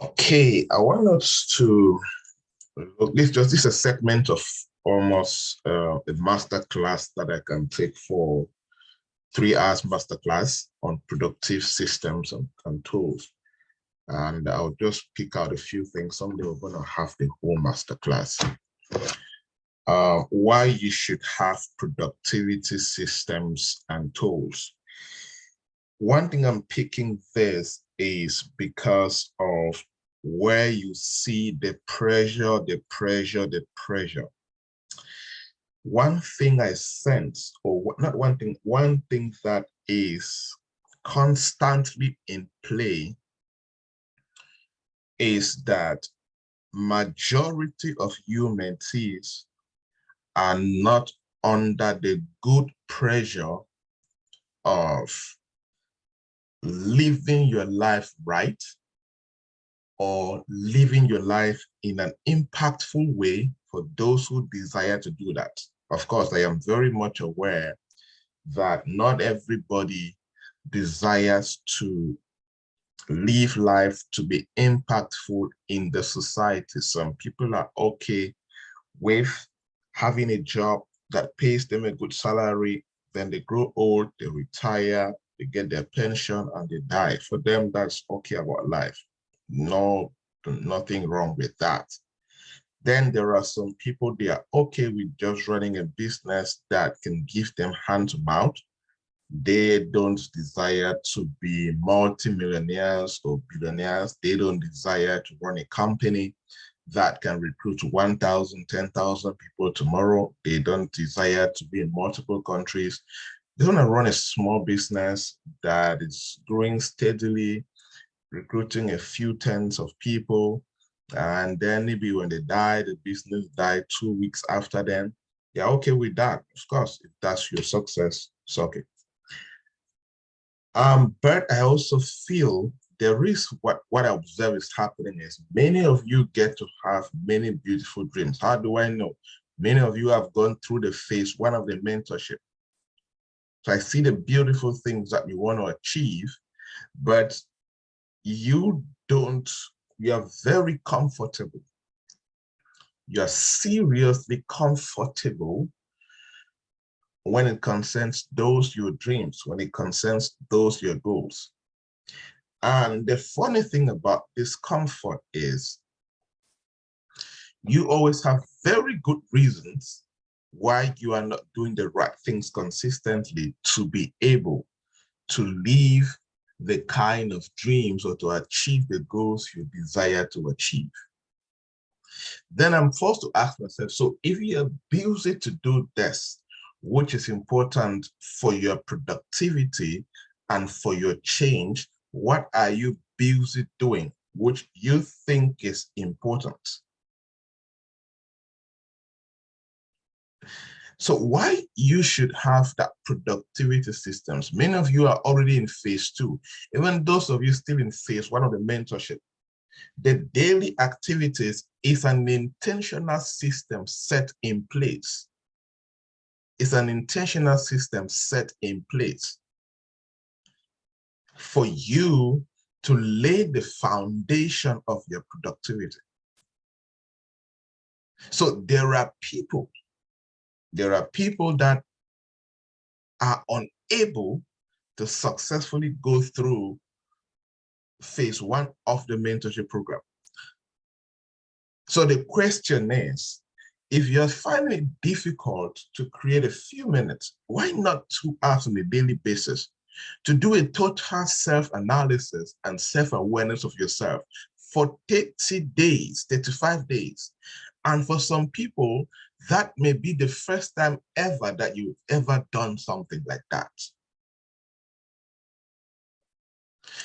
Okay, I want us to look, this is a segment of almost a master class that I can take for 3 hours master class on productive systems and tools. And I'll just pick out a few things. Someday we're going to have the whole master class. Why you should have productivity systems and tools. One thing I'm picking this is because of where you see the pressure. One thing I sense, or not one thing that is constantly in play is that majority of you mentees are not under the good pressure of living your life right or living your life in an impactful way for those who desire to do that. Of course, I am very much aware that not everybody desires to live life to be impactful in the society. Some people are okay with having a job that pays them a good salary, then they grow old, they retire, they get their pension and they die. For them, that's okay about life. No, nothing wrong with that. Then there are some people, they are okay with just running a business that can give them hand to mouth. They don't desire to be multimillionaires or billionaires. They don't desire to run a company that can recruit 1,000, 10,000 people tomorrow. They don't desire to be in multiple countries. They want to run a small business that is growing steadily, recruiting a few tens of people. And then maybe when they die, the business died 2 weeks after them. They're okay with that. Of course, if that's your success, it's okay. But I also feel there is what I observe is happening is many of you get to have many beautiful dreams. How do I know? Many of you have gone through the phase one of the mentorship. So I see the beautiful things that you want to achieve, but you are very comfortable. You're seriously comfortable when it concerns those your dreams, when it concerns those your goals. And the funny thing about discomfort is you always have very good reasons why you are not doing the right things consistently to be able to live the kind of dreams or to achieve the goals you desire to achieve. Then I'm forced to ask myself, so if you're busy to do this, which is important for your productivity and for your change, what are you busy doing, which you think is important? So why you should have that productivity systems? Many of you are already in phase 2. Even those of you still in phase 1 of the mentorship, the daily activities is an intentional system set in place. It's an intentional system set in place for you to lay the foundation of your productivity. So there are people that are unable to successfully go through phase 1 of the mentorship program. So the question is, if you're finding it difficult to create a few minutes, why not 2 hours on a daily basis to do a total self-analysis and self-awareness of yourself for 30 days, 35 days. And for some people, that may be the first time ever that you've ever done something like that.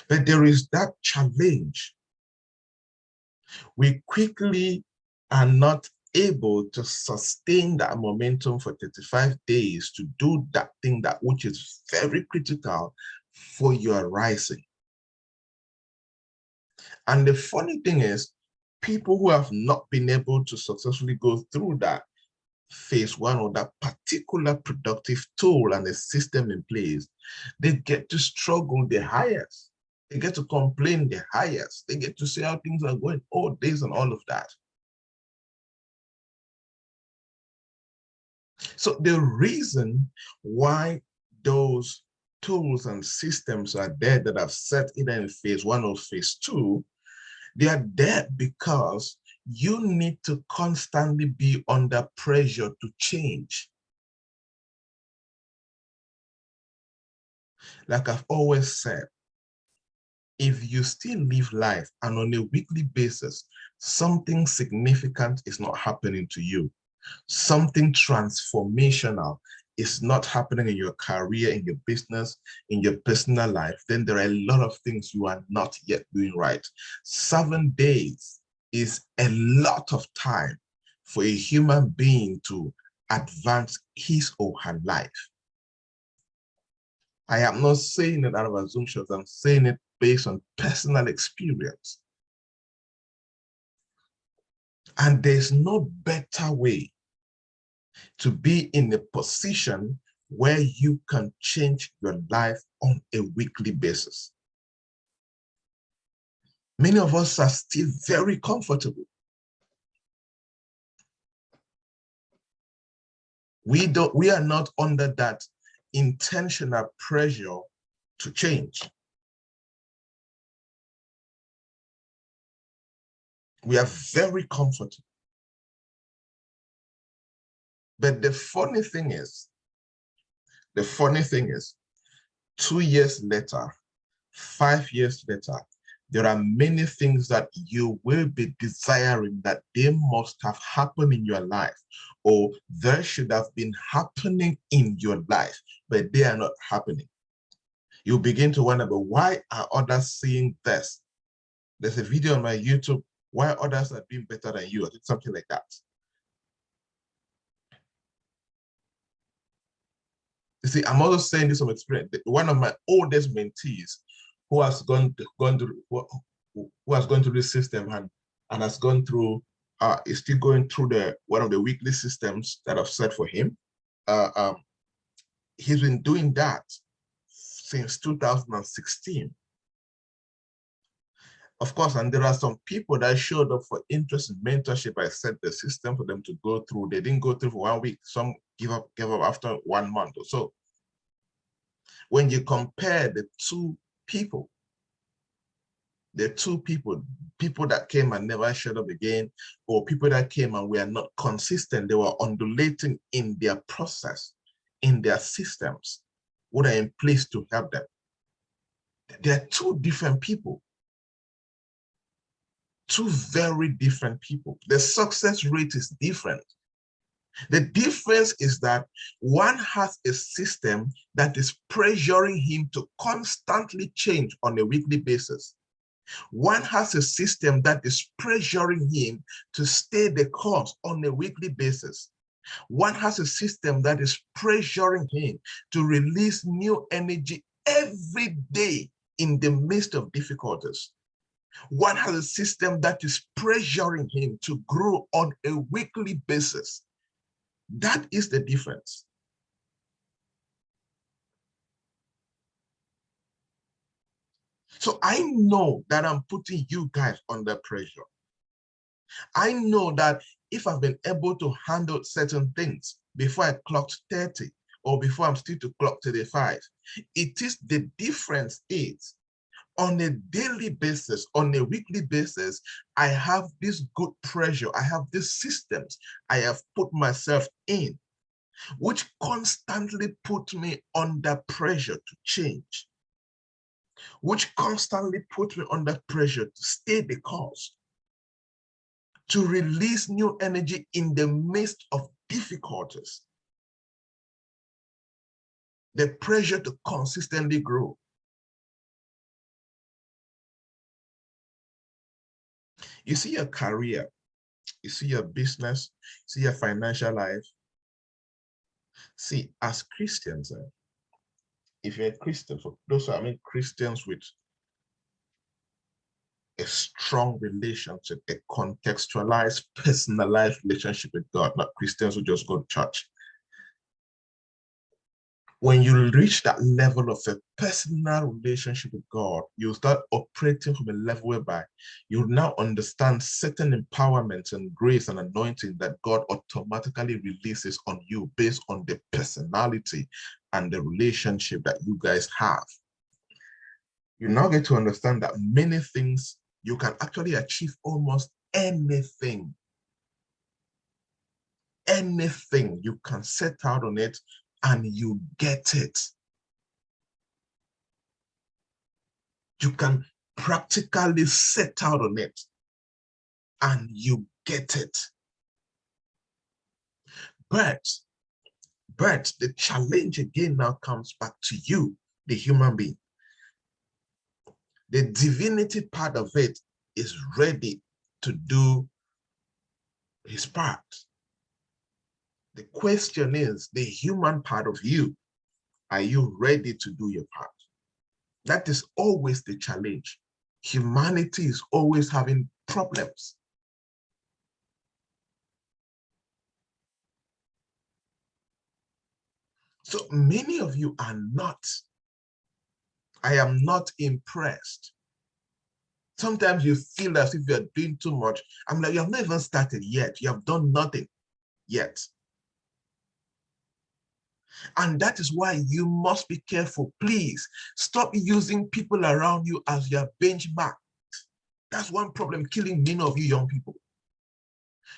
But there is that challenge. We quickly are not able to sustain that momentum for 35 days to do that thing that which is very critical for your rising. And the funny thing is, people who have not been able to successfully go through that phase 1 or that particular productive tool and the system in place, they get to struggle the highest. They get to complain the highest. They get to say how things are going all days and all of that. So the reason why those tools and systems are there that I've set either in phase 1 or phase 2, they are there because you need to constantly be under pressure to change. Like I've always said, if you still live life and on a weekly basis, something significant is not happening to you, something transformational is not happening in your career, in your business, in your personal life, then there are a lot of things you are not yet doing right. 7 days is a lot of time for a human being to advance his or her life. I am not saying it out of assumptions, I'm saying it based on personal experience. And there's no better way to be in a position where you can change your life on a weekly basis. Many of us are still very comfortable. We are not under that intentional pressure to change. We are very comfortable. But the funny thing is, 2 years later, 5 years later, there are many things that you will be desiring that they must have happened in your life, or there should have been happening in your life, but they are not happening. You begin to wonder, but why are others seeing this? There's a video on my YouTube, why others are doing better than you, or something like that. You see, I'm also saying this from experience. One of my oldest mentees who has gone through this system and has gone through, is still going through one of the weekly systems that I've set for him. He's been doing that since 2016. Of course, and there are some people that showed up for interest in mentorship. I set the system for them to go through. They didn't go through for 1 week. Some gave up after 1 month or so. When you compare the two people that came and never showed up again, or people that came and were not consistent, they were undulating in their process, in their systems, what are in place to help them. They are two different people. Two very different people. The success rate is different. The difference is that one has a system that is pressuring him to constantly change on a weekly basis. One has a system that is pressuring him to stay the course on a weekly basis. One has a system that is pressuring him to release new energy every day in the midst of difficulties. One has a system that is pressuring him to grow on a weekly basis. That is the difference. So I know that I'm putting you guys under pressure. I know that if I've been able to handle certain things before I clocked 30 or before I'm still to clock 35, it is the difference is on a daily basis, on a weekly basis, I have this good pressure. I have these systems I have put myself in, which constantly put me under pressure to change, which constantly put me under pressure to stay the course, to release new energy in the midst of difficulties, the pressure to consistently grow. You see your career, you see your business, you see your financial life. See, as Christians, if you're a Christian, for those who are Christians with a strong relationship, a contextualized, personalized relationship with God, not Christians who just go to church. When you reach that level of a personal relationship with God, you start operating from a level whereby you now understand certain empowerments and grace and anointing that God automatically releases on you based on the personality and the relationship that you guys have. You now get to understand that many things you can actually achieve almost anything. Anything you can set out on it and you get it. You can practically set out on it and you get it. But the challenge again now comes back to you, the human being. The divinity part of it is ready to do his part. The question is, the human part of you, are you ready to do your part? That is always the challenge. Humanity is always having problems. So many of you are not. I am not impressed. Sometimes you feel as if you're doing too much. I'm like, you have not even started yet. You have done nothing yet. And that is why you must be careful. Please stop using people around you as your benchmark. That's one problem killing many of you young people.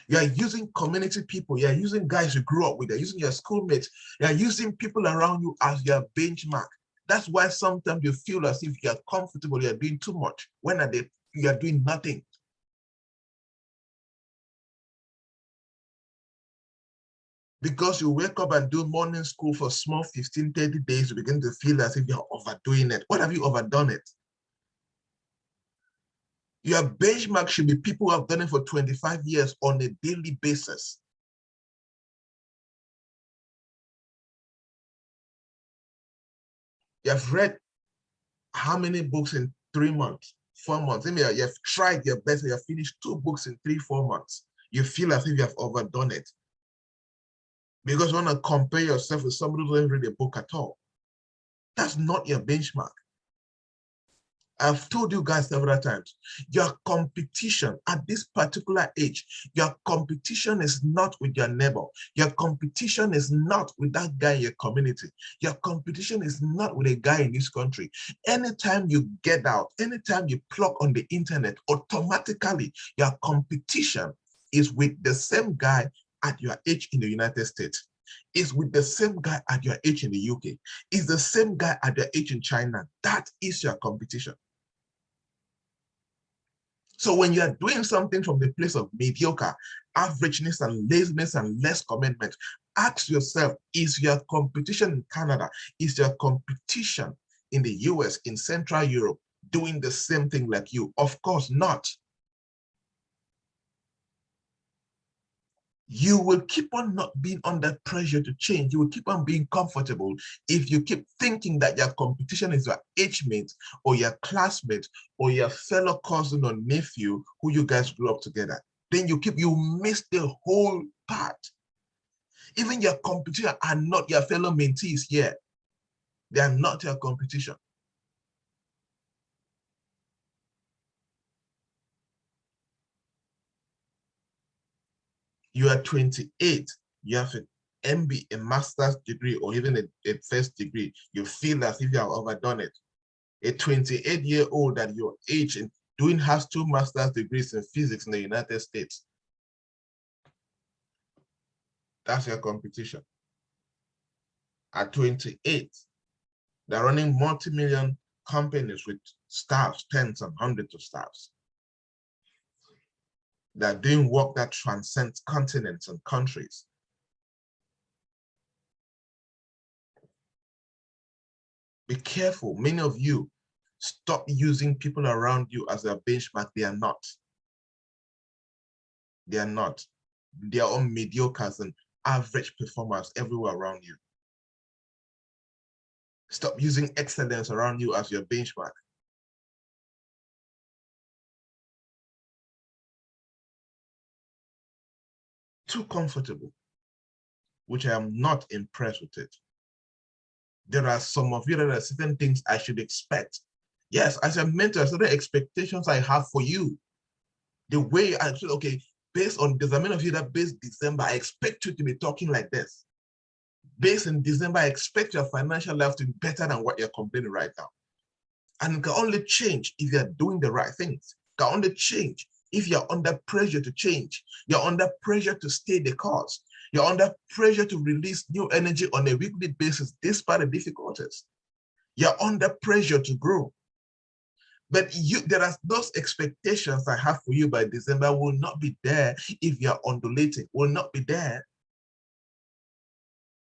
You are using community people. You are using guys you grew up with. You're using your schoolmates. You are using people around you as your benchmark. That's why sometimes you feel as if you're comfortable, you're doing too much, when you are doing nothing. Because you wake up and do morning school for small 15, 30 days, you begin to feel as if you're overdoing it. What have you overdone it? Your benchmark should be people who have done it for 25 years on a daily basis. You have read how many books in 3 months, 4 months? Maybe you have tried your best, you have finished 2 books in 3, 4 months. You feel as if you have overdone it. Because you want to compare yourself with somebody who doesn't read a book at all. That's not your benchmark. I've told you guys several times, your competition at this particular age, your competition is not with your neighbor. Your competition is not with that guy in your community. Your competition is not with a guy in this country. Anytime you get out, anytime you plug on the internet, automatically your competition is with the same guy at your age in the United States. Is with the same guy at your age in the UK. Is the same guy at your age in China. That is your competition. So when you are doing something from the place of mediocre, averageness and laziness and less commitment, ask yourself, is your competition in Canada, is your competition in the US, in Central Europe, doing the same thing like you? Of course not. You will keep on not being under pressure to change. You will keep on being comfortable if you keep thinking that your competition is your age mate or your classmate or your fellow cousin or nephew who you guys grew up together. Then you miss the whole part. Even your competition are not your fellow mentees here. They are not your competition. You are 28, you have an MB, a master's degree, or even a first degree. You feel as if you have overdone it. A 28-year-old at your age and has 2 master's degrees in physics in the United States. That's your competition. At 28, they're running multi-million companies with staffs, tens and hundreds of staffs. They're doing work that transcends continents and countries. Be careful. Many of you stop using people around you as their benchmark. They are not. They are not. They are all mediocres and average performers everywhere around you. Stop using excellence around you as your benchmark. Too comfortable, which I am not impressed with it. There are some of you that are certain things I should expect. Yes, as a mentor, certain expectations I have for you. The way I said, okay, based on this, many of you that based December, I expect you to be talking like this. Based in December, I expect your financial life to be better than what you're complaining right now. And it can only change if you're doing the right things. It can only change if you're under pressure to change. You're under pressure to stay the course. You're under pressure to release new energy on a weekly basis despite the difficulties. You're under pressure to grow. But there are those expectations I have for you by December will not be there if you're undulating, will not be there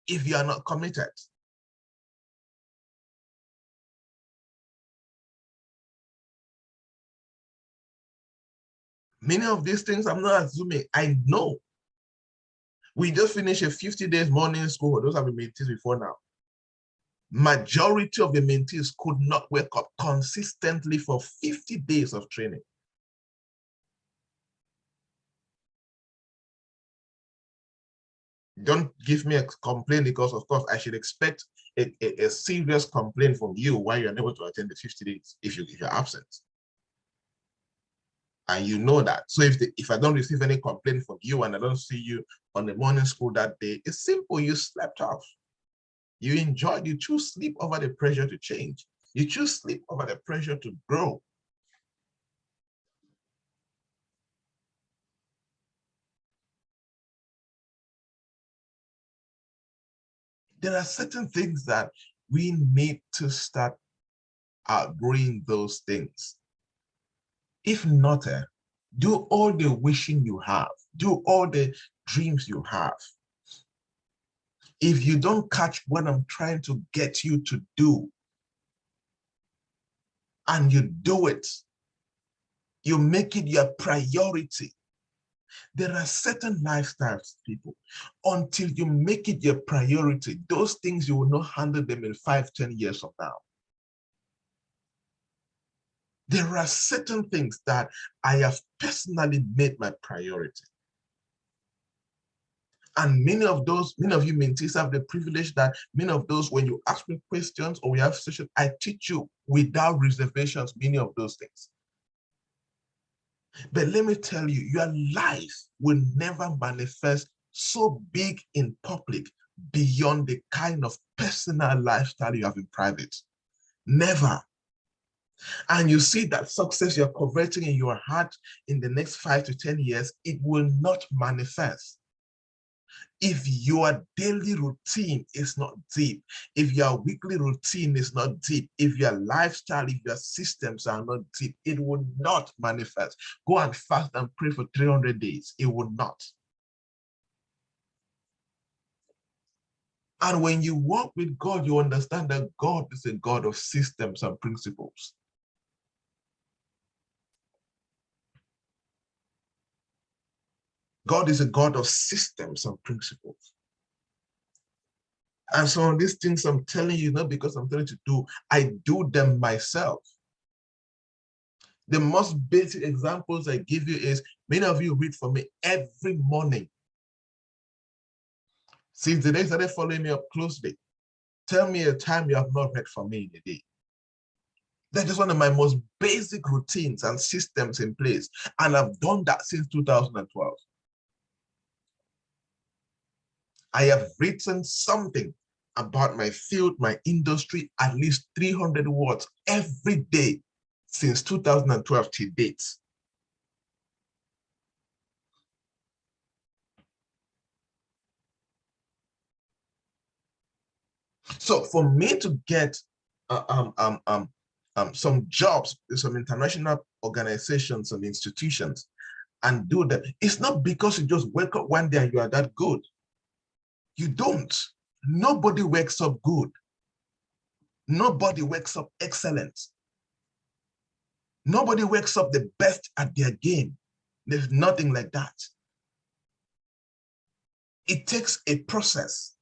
if you are not committed. Many of these things I'm not assuming, I know. We just finished a 50 days morning school. Those have been mentees before now. Majority of the mentees could not wake up consistently for 50 days of training. Don't give me a complaint, because of course I should expect a serious complaint from you why you're unable to attend the 50 days if you're absent. And you know that. So if I don't receive any complaint from you and I don't see you on the morning school that day, it's simple, you slept off. You enjoyed, you choose sleep over the pressure to change. You choose sleep over the pressure to grow. There are certain things that we need to start outgrowing those things. If not, do all the wishing you have, do all the dreams you have. If you don't catch what I'm trying to get you to do, and you do it, you make it your priority. There are certain lifestyles, people, until you make it your priority, those things you will not handle them in 5, 10 years from now. There are certain things that I have personally made my priority. And many of you mentees have the privilege that many of those, when you ask me questions or we have sessions, I teach you without reservations, many of those things. But let me tell you, your life will never manifest so big in public beyond the kind of personal lifestyle you have in private. Never. And you see that success you're coveting in your heart in the next 5 to 10 years, it will not manifest if your daily routine is not deep, if your weekly routine is not deep, if your lifestyle, if your systems are not deep, it will not manifest. Go and fast and pray for 300 days. It will not. And when you walk with God, you understand that God is a God of systems and principles. God is a God of systems and principles. And some of these things I'm telling you, not because I'm telling you to do, I do them myself. The most basic examples I give you is, many of you read for me every morning. Since the day started following me up closely, tell me a time you have not read for me in a day. That is one of my most basic routines and systems in place. And I've done that since 2012. I have written something about my field, my industry, at least 300 words every day since 2012 to date. So for me to get some jobs in some international organizations and institutions and do that, it's not because you just wake up one day and you are that good. You don't. Nobody wakes up good. Nobody wakes up excellent. Nobody wakes up the best at their game. There's nothing like that. It takes a process.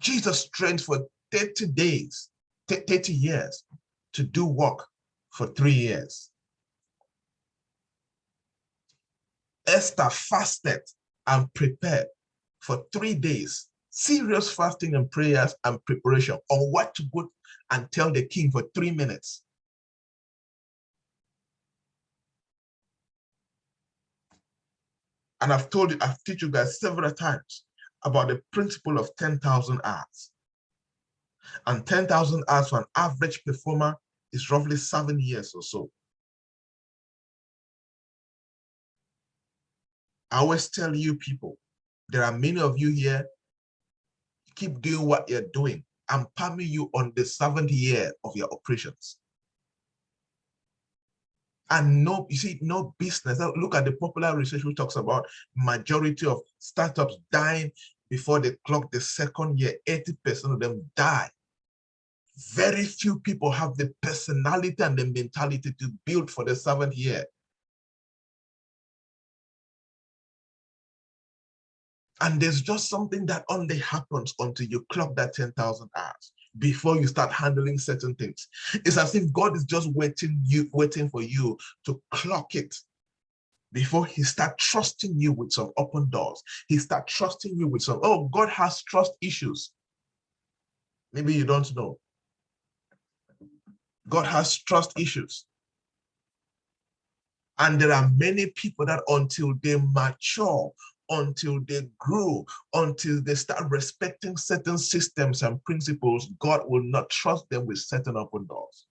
Jesus trained for 30 days, 30 years to do work for 3 years. Esther fasted and prepared for 3 days, Serious fasting and prayers and preparation on what to go and tell the king for 3 minutes. And I've told you guys several times about the principle of 10,000 hours. And 10,000 hours for an average performer is roughly 7 years or so. I always tell you people, there are many of you here, keep doing what you're doing. I'm palming you on the 7th year of your operations. And no, you see, no business. Look at the popular research which talks about majority of startups dying before they clock the 2nd year. 80% of them die. Very few people have the personality and the mentality to build for the 7th year. And there's just something that only happens until you clock that 10,000 hours before you start handling certain things. It's as if God is just waiting for you to clock it before he start trusting you with some open doors. He start trusting you with some, oh, God has trust issues. Maybe you don't know. God has trust issues. And there are many people that until they mature, until they grow, until they start respecting certain systems and principles, God will not trust them with certain open doors.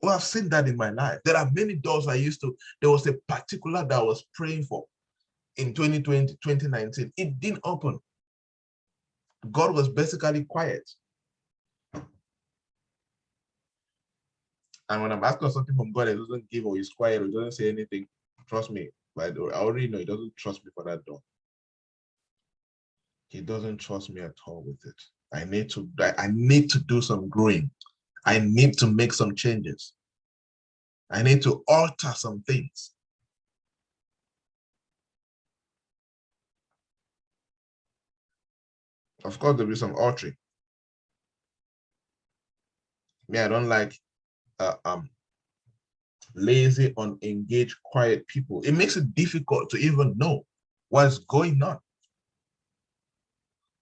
Well, I've seen that in my life. There are many doors there was a particular that I was praying for in 2020, 2019. It didn't open. God was basically quiet. And when I'm asking something from God, he doesn't give or he's quiet or he doesn't say anything. Trust me, I already know he doesn't trust me for that door. He doesn't trust me at all with it. I need to do some growing. I need to make some changes. I need to alter some things. Of course, there'll be some altering. Me, I don't like lazy, unengaged, quiet people. It makes it difficult to even know what's going on.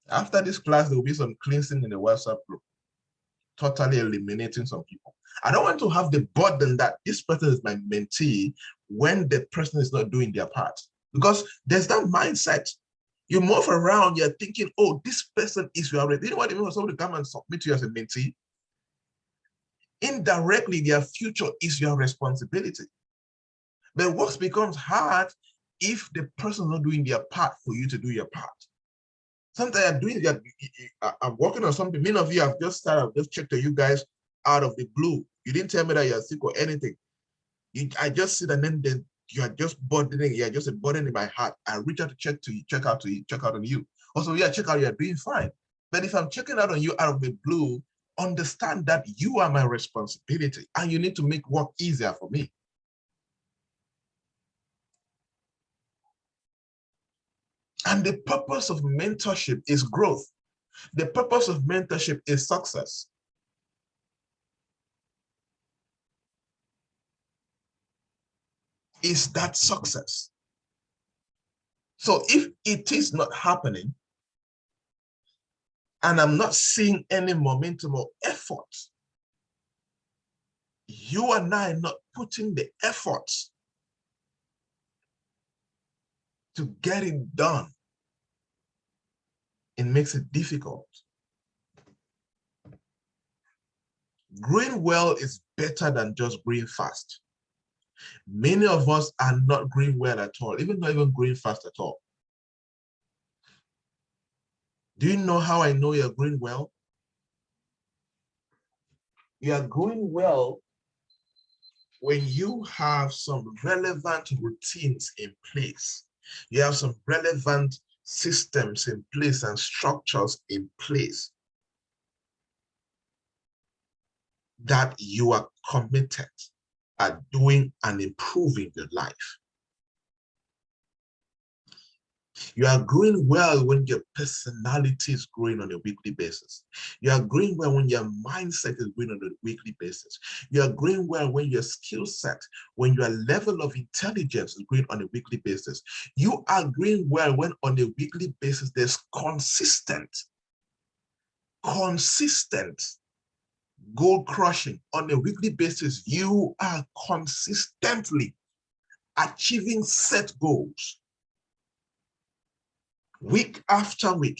After this class, there will be some cleansing in the WhatsApp group, totally eliminating some people. I don't want to have the burden that this person is my mentee when the person is not doing their part. Because there's that mindset. You move around, you're thinking, oh, this person is your already. You know what I mean? When somebody come and submit to you as a mentee, indirectly, their future is your responsibility. But work becomes hard if the person is not doing their part for you to do your part. Sometimes I'm working on something. Many of you have just started, I've just checked on you guys out of the blue. You didn't tell me that you're sick or anything. I just sit and then you are just burdening, you're just a burden in my heart. I reach out to check out on you. Also, yeah, check out, you're doing fine. But if I'm checking out on you out of the blue, understand that you are my responsibility and you need to make work easier for me. And the purpose of mentorship is growth. The purpose of mentorship is success. Is that success? So if it is not happening, and I'm not seeing any momentum or effort, you and I not putting the effort to get it done, it makes it difficult. Growing well is better than just growing fast. Many of us are not growing well at all, not even growing fast at all. Do you know how I know you're growing well? You are growing well when you have some relevant routines in place. You have some relevant systems in place and structures in place that you are committed at doing and improving your life. You are growing well when your personality is growing on a weekly basis. You are growing well when your mindset is growing on a weekly basis. You are growing well when your skill set, when your level of intelligence is growing on a weekly basis. You are growing well when on a weekly basis there's consistent goal crushing. On a weekly basis, you are consistently achieving set goals week after week.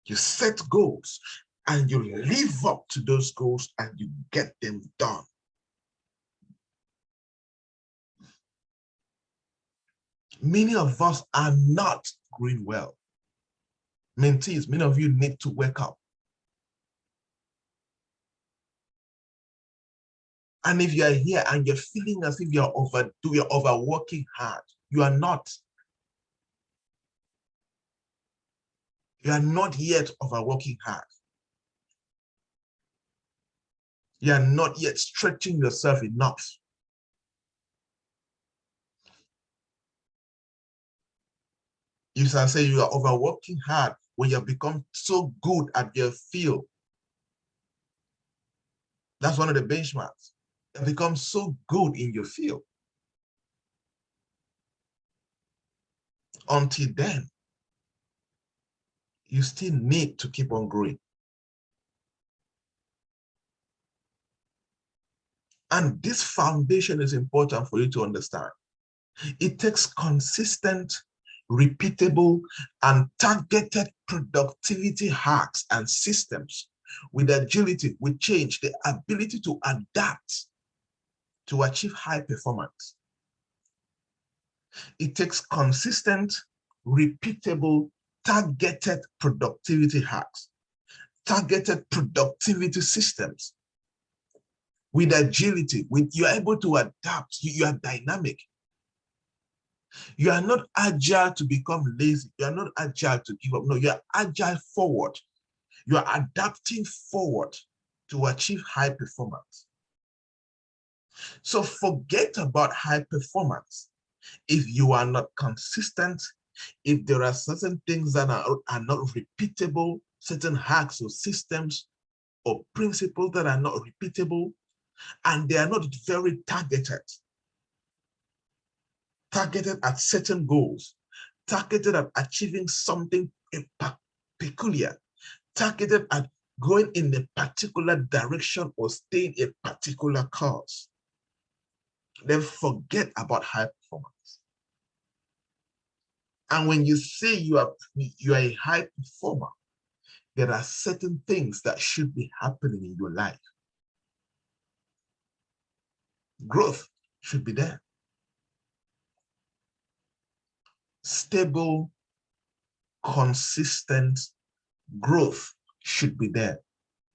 You set goals and you live up to those goals and you get them done. Many of us are not growing well. Mentees, many of you need to wake up. And if you are here and you're feeling as if you're overworking hard, you are not. You are not yet overworking hard. You are not yet stretching yourself enough. You can say you are overworking hard when you have become so good at your field. That's one of the benchmarks. You have become so good in your field. Until then, you still need to keep on growing. And this foundation is important for you to understand. It takes consistent, repeatable, and targeted productivity hacks and systems with agility, with change, the ability to adapt to achieve high performance. It takes consistent, repeatable, targeted productivity hacks, targeted productivity systems with agility, you're able to adapt, you are dynamic. You are not agile to become lazy. You are not agile to give up. No, you are agile forward. You are adapting forward to achieve high performance. So forget about high performance. If you are not consistent, if there are certain things that are not repeatable, certain hacks or systems or principles that are not repeatable, and they are not very targeted at certain goals, targeted at achieving something peculiar, targeted at going in a particular direction or staying a particular course, then forget about high performance. And when you say you are a high performer, there are certain things that should be happening in your life. Growth should be there. Stable, consistent growth should be there.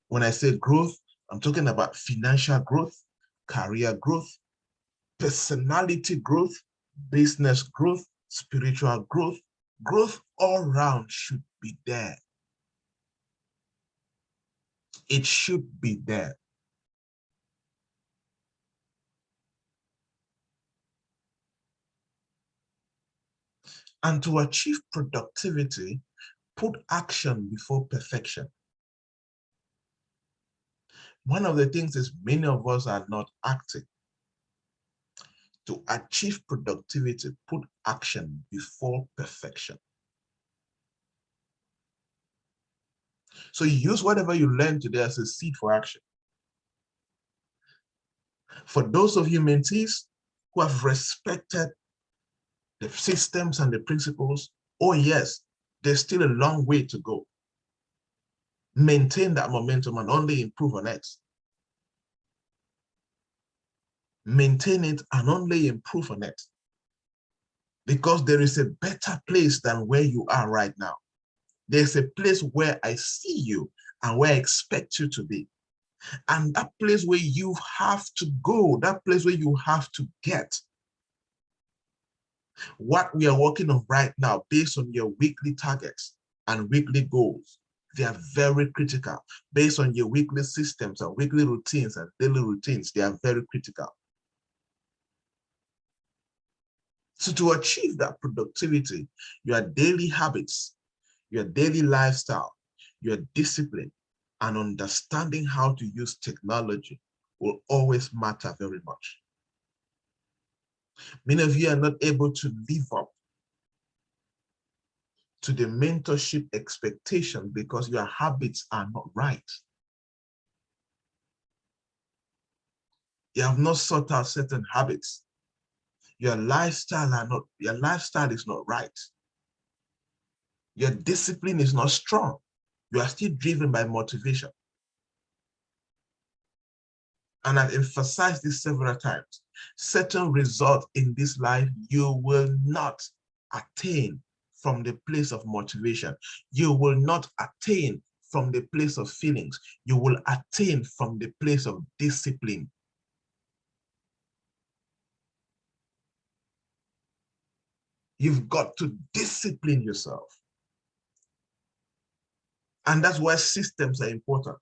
When I say growth, I'm talking about financial growth, career growth, personality growth, business growth, spiritual growth. Growth all around should be there. It should be there. And to achieve productivity, put action before perfection. One of the things is many of us are not acting. To achieve productivity, put action before perfection. So you use whatever you learned today as a seed for action. For those of you mentees who have respected the systems and the principles, oh yes, there's still a long way to go. Maintain that momentum and only improve on it. Maintain it and only improve on it. Because there is a better place than where you are right now. There's a place where I see you and where I expect you to be. And that place where you have to go, that place where you have to get. What we are working on right now, based on your weekly targets and weekly goals, they are very critical. Based on your weekly systems and weekly routines and daily routines, they are very critical. So to achieve that productivity, your daily habits, your daily lifestyle, your discipline, and understanding how to use technology will always matter very much. Many of you are not able to live up to the mentorship expectation because your habits are not right. You have not sought out certain habits. Your lifestyle is not right. Your discipline is not strong. You are still driven by motivation. And I've emphasized this several times. Certain results in this life you will not attain from the place of motivation. You will not attain from the place of feelings. You will attain from the place of discipline. You've got to discipline yourself. And that's why systems are important.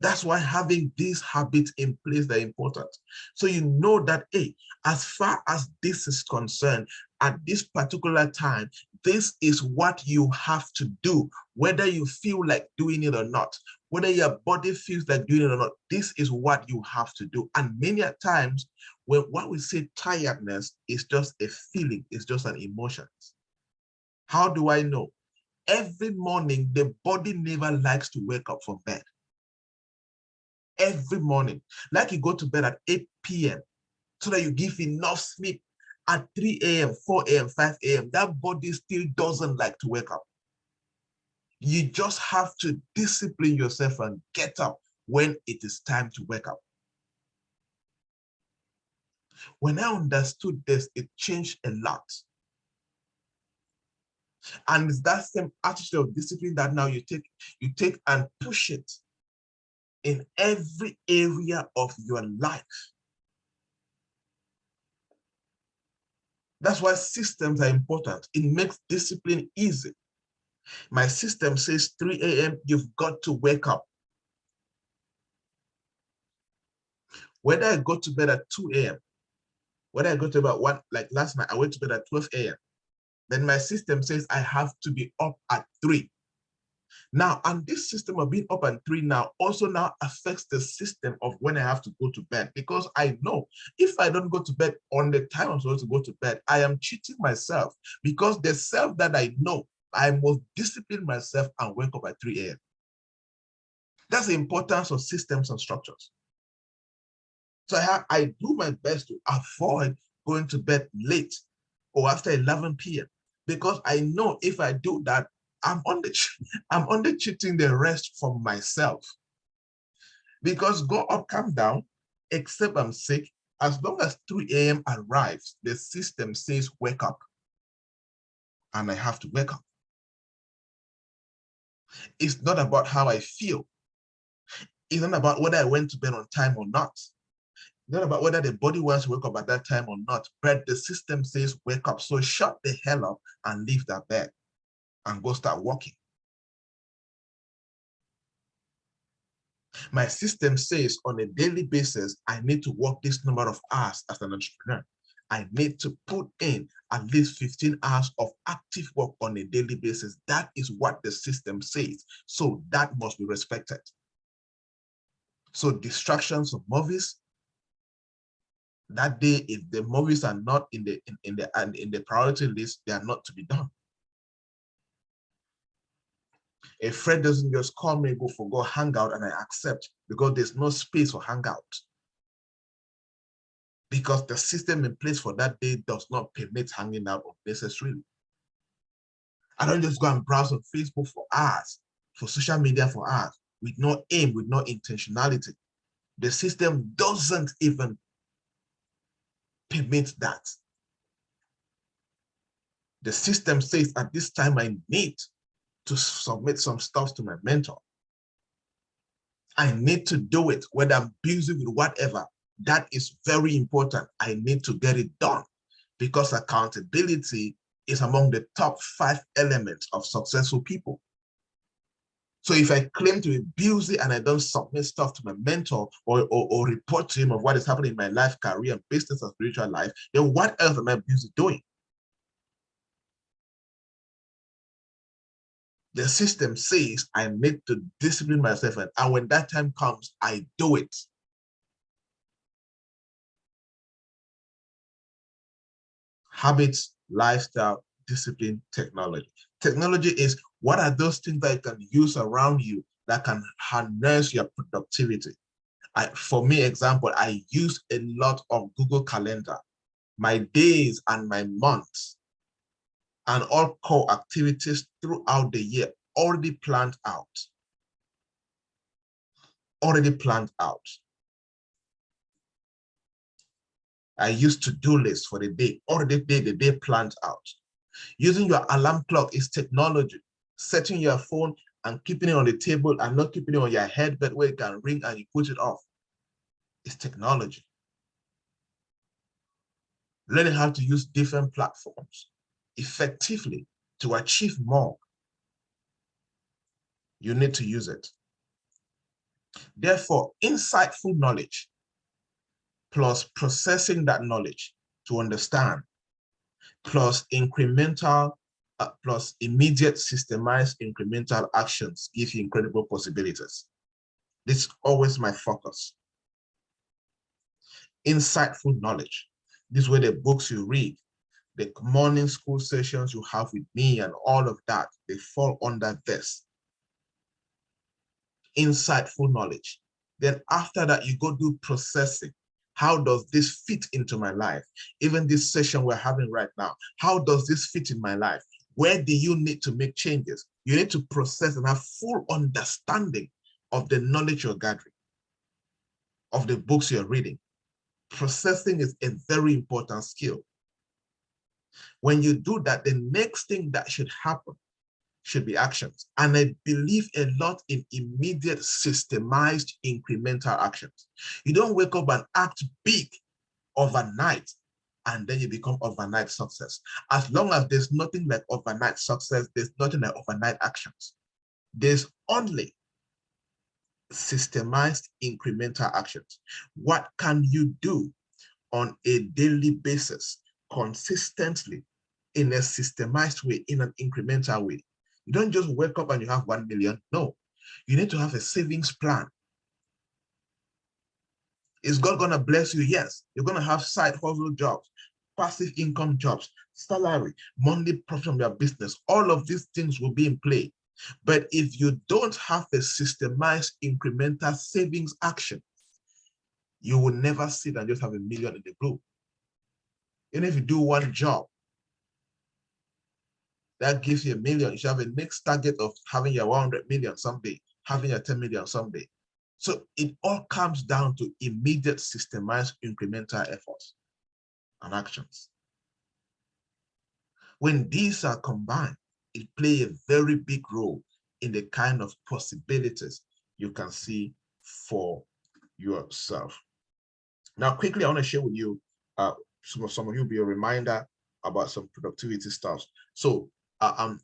That's why having these habits in place are important. So you know that, hey, as far as this is concerned, at this particular time, this is what you have to do, whether you feel like doing it or not, whether your body feels like doing it or not, this is what you have to do. And many times, when what we say tiredness is just a feeling, it's just an emotion. How do I know? Every morning, the body never likes to wake up from bed. Every morning, like you go to bed at 8 p.m. so that you give enough sleep at 3 a.m., 4 a.m., 5 a.m. That body still doesn't like to wake up. You just have to discipline yourself and get up when it is time to wake up. When I understood this, it changed a lot. And it's that same attitude of discipline that now you take and push it in every area of your life. That's why systems are important. It makes discipline easy. My system says 3 a.m., you've got to wake up. Whether I go to bed at 2 a.m., whether I go to about 1, like last night, I went to bed at 12 a.m., then my system says I have to be up at 3. Now, and this system of being up at 3 now also now affects the system of when I have to go to bed, because I know if I don't go to bed on the time I'm supposed to go to bed, I am cheating myself, because the self that I know, I must discipline myself and wake up at 3 a.m. That's the importance of systems and structures. So I do my best to avoid going to bed late or after 11 p.m. because I know if I do that, I'm only cheating the rest from myself. Because go up, come down, except I'm sick, as long as 3 a.m. arrives, the system says wake up. And I have to wake up. It's not about how I feel. It's not about whether I went to bed on time or not. It's not about whether the body wants to wake up at that time or not, but the system says wake up. So shut the hell up and leave that bed and go start walking. My system says on a daily basis, I need to work this number of hours as an entrepreneur. I need to put in at least 15 hours of active work on a daily basis. That is what the system says. So that must be respected. So distractions of movies, that day, if the movies are not in the priority list, they are not to be done. A friend doesn't just call me, go hang out, and I accept, because there's no space for hangout. Because the system in place for that day does not permit hanging out unnecessarily. I don't just go and browse on Facebook for hours, for social media for hours, with no aim, with no intentionality. The system doesn't even permit that. The system says at this time I need to submit some stuff to my mentor. I need to do it, whether I'm busy with whatever. That is very important. I need to get it done, because accountability is among the top 5 elements of successful people. So if I claim to be busy and I don't submit stuff to my mentor or report to him of what is happening in my life, career, business, and spiritual life, then what else am I busy doing? The system says I need to discipline myself, and when that time comes, I do it. Habits, lifestyle, discipline, technology. Technology is what are those things that you can use around you that can harness your productivity. For me, example, I use a lot of Google Calendar. My days and my months and all core activities throughout the year already planned out. Already planned out. I use to-do lists for the day, already the day planned out. Using your alarm clock is technology. Setting your phone and keeping it on the table and not keeping it on your headbed where it can ring and you put it off is technology. Learning how to use different platforms effectively to achieve more. You need to use it. Therefore, insightful knowledge plus processing that knowledge to understand plus incremental plus immediate systemized incremental actions give you incredible possibilities. This is always my focus. Insightful knowledge. These were the books you read, the morning school sessions you have with me and all of that, they fall under this. Insightful knowledge. Then after that, you go do processing. How does this fit into my life? Even this session we're having right now, how does this fit in my life? Where do you need to make changes? You need to process and have full understanding of the knowledge you're gathering, of the books you're reading. Processing is a very important skill. When you do that, the next thing that should happen should be actions. And I believe a lot in immediate, systemized, incremental actions. You don't wake up and act big overnight and then you become overnight success. As long as there's nothing like overnight success, there's nothing like overnight actions. There's only systemized, incremental actions. What can you do on a daily basis, consistently, in a systemized way, in an incremental way? You don't just wake up and you have 1 million. No, you need to have a savings plan. Is God going to bless you? Yes. You're going to have side hustle jobs, passive income jobs, salary, monthly profit from your business. All of these things will be in play. But if you don't have a systemized incremental savings action, you will never sit and just have 1 million in the blue. Even if you do one job, that gives you 1 million. You should have a next target of having your 100 million someday, having your 10 million someday. So it all comes down to immediate, systemized, incremental efforts and actions. When these are combined, it plays a very big role in the kind of possibilities you can see for yourself. Now, quickly, I want to share with you, some of you will be a reminder about some productivity stuff. So I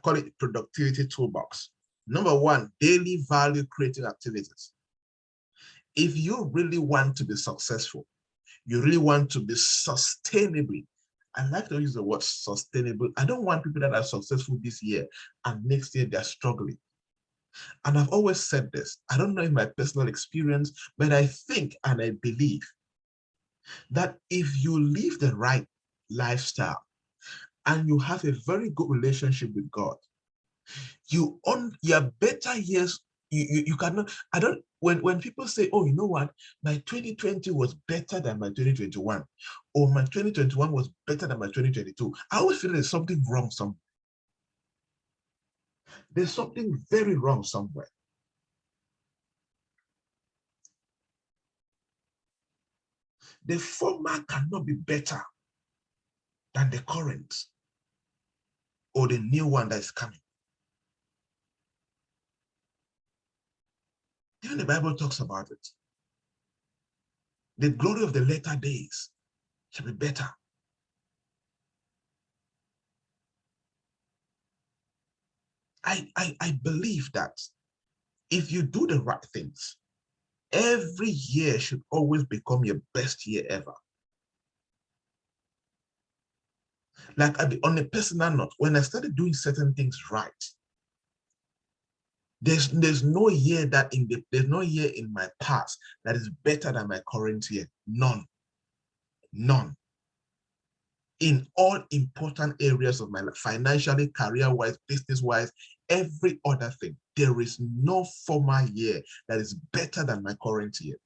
call it productivity toolbox. Number one, daily value creating activities. If you really want to be successful, you really want to be sustainably, I like to use the word sustainable. I don't want people that are successful this year and next year they're struggling. And I've always said this, I don't know in my personal experience, but I think and I believe that if you live the right lifestyle and you have a very good relationship with God, your better years, you cannot, I don't, when people say, oh, you know what, my 2020 was better than my 2021, or my 2021 was better than my 2022, I always feel there's something wrong somewhere. There's something very wrong somewhere. The former cannot be better than the current or the new one that is coming. Even the Bible talks about it. The glory of the latter days shall be better. I believe that if you do the right things, every year should always become your best year ever. Like on a personal note, when I started doing certain things right, there's no year there's no year in my past that is better than my current year. None. None. In all important areas of my life, financially, career-wise, business-wise, every other thing, there is no former year that is better than my current year.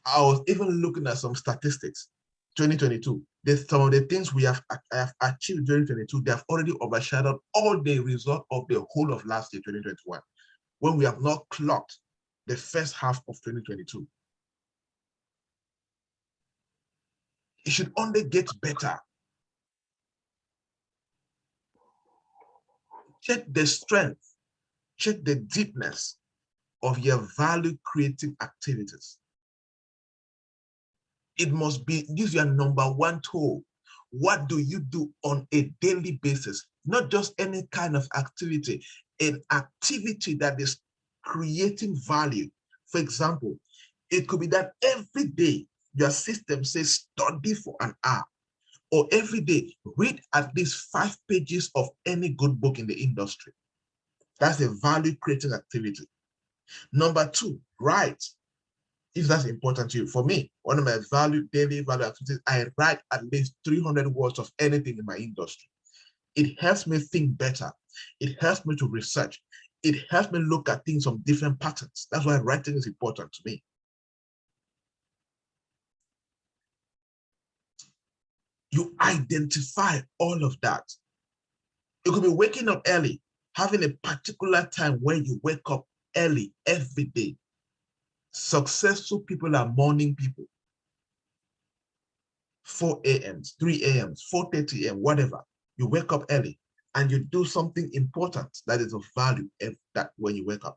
I was even looking at some statistics. 2022, some of the things I have achieved during 2022, they have already overshadowed all the result of the whole of last year, 2021, when we have not clocked the first half of 2022. It should only get better. Check the strength, check the deepness of your value-creating activities. It must be, this is your number one tool. What do you do on a daily basis? Not just any kind of activity, an activity that is creating value. For example, it could be that every day your system says study for an hour, or every day read at least 5 pages of any good book in the industry. That's a value-creating activity. Number 2, write. If that's important to you. For me, one of my daily value activities, I write at least 300 words of anything in my industry. It helps me think better. It helps me to research. It helps me look at things from different patterns. That's why writing is important to me. You identify all of that. You could be waking up early, having a particular time where you wake up early every day. Successful people are morning people. 4 a.m., 3 a.m., 4:30 a.m., whatever. You wake up early and you do something important that is of value that when you wake up.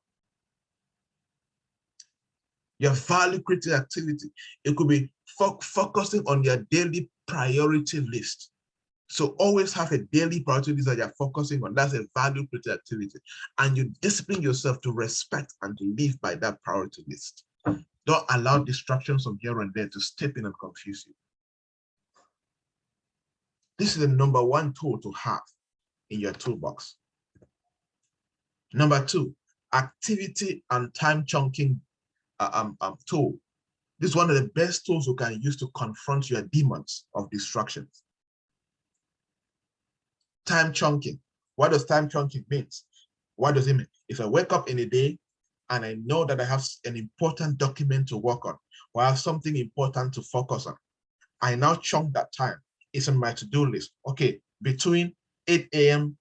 Your value-creating activity, it could be focusing on your daily priority list. So always have a daily priority list that you're focusing on. That's a value-creating activity. And you discipline yourself to respect and to live by that priority list. Don't allow distractions from here and there to step in and confuse you. This is the number one tool to have in your toolbox. Number 2, activity and time chunking tool. This is one of the best tools you can use to confront your demons of distractions. Time chunking. What does time chunking mean? What does it mean? If I wake up in a day and I know that I have an important document to work on, or I have something important to focus on, I now chunk that time. It's on my to-do list. Okay, between 8 a.m.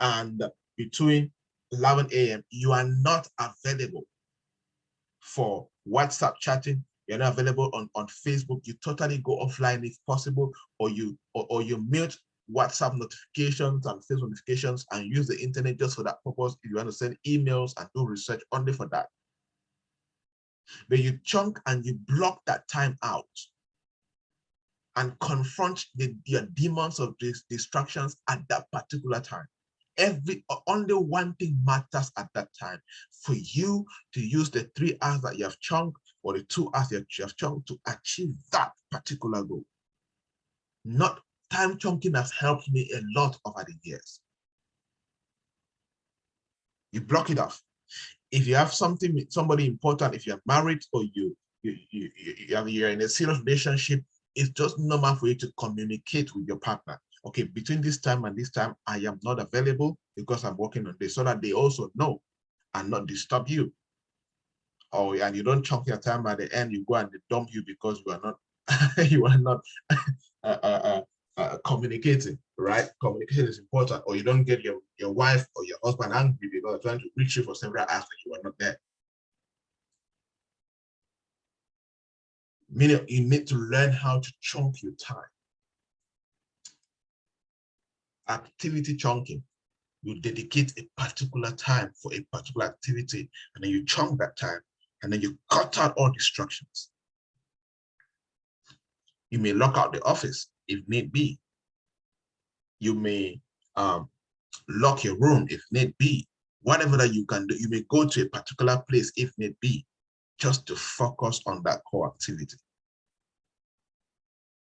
and between 11 a.m., you are not available for WhatsApp chatting. You're not available on Facebook. You totally go offline if possible, or you mute WhatsApp notifications and Facebook notifications and use the internet just for that purpose. If you want to send emails and do research only for that. But you chunk and you block that time out and confront your demons of these distractions at that particular time. Only one thing matters at that time: for you to use the 3 hours that you have chunked or the 2 hours that you have chunked to achieve that particular goal. Not time chunking has helped me a lot over the years. You block it off. If you have somebody important, if you're married or you're in a serious relationship, it's just normal for you to communicate with your partner. Okay, between this time and this time, I am not available because I'm working on this, so that they also know and not disturb you. Oh, and you don't chunk your time at the end, you go and they dump you because you are not communicating, right? Communication is important, or you don't get your wife or your husband angry because they're trying to reach you for several hours and you are not there. Meaning you need to learn how to chunk your time. Activity chunking. You dedicate a particular time for a particular activity, and then you chunk that time, and then you cut out all distractions. You may lock out the office if need be. You may lock your room if need be. whatever that you can do, you may go to a particular place if need be, just to focus on that core activity.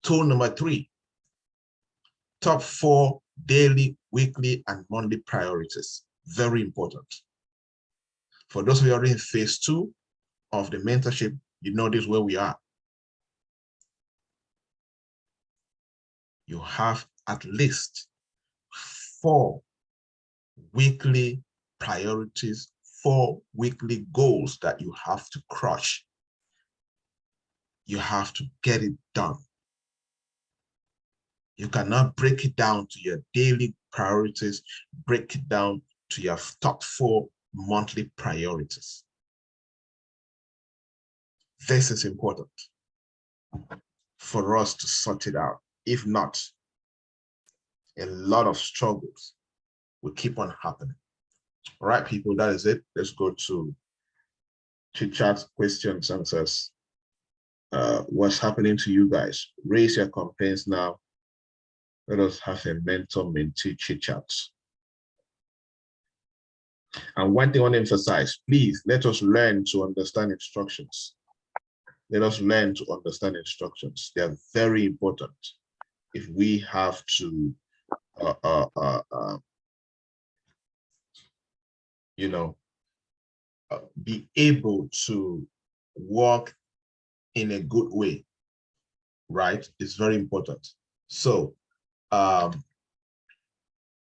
Tool number 3, top 4 daily, weekly, and monthly priorities. Very important. For those of you already in phase 2 of the mentorship, you know this where we are. You have at least 4 weekly priorities, 4 weekly goals that you have to crush. You have to get it done. You cannot break it down to your daily priorities, break it down to your top 4 monthly priorities. This is important for us to sort it out. If not, a lot of struggles will keep on happening. All right, people, that is it. Let's go to chit chat, questions, answers. What's happening to you guys? Raise your complaints now. Let us have a mentor-mentee chit chat. And one thing I want to emphasize, please let us learn to understand instructions. Let us learn to understand instructions. They are very important. If we have to, be able to work in a good way, right? It's very important. So